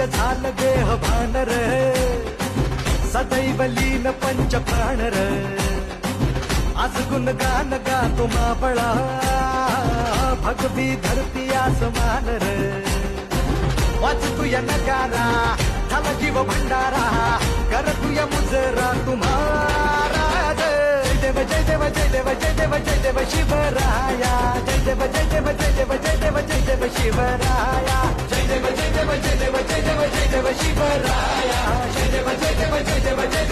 हृदय झालं देह भान रे, सदैव लीन पंच प्राण रे. आज गुणगान गातो मावळा, भगवी धरती आसमान रे. वाच तुया नगारा, झाला जीव भंडारा, कर तुया मुजरा तुम्हारा. जय देव जय देव जय देव जय देव जय देव शिवराया. जय देव जय देव जय देव जय देव जय देव शिवराया. जय देव जय देव जय देव जय देव जय देव शिवराया. जय देव जय देव जय देव जय देव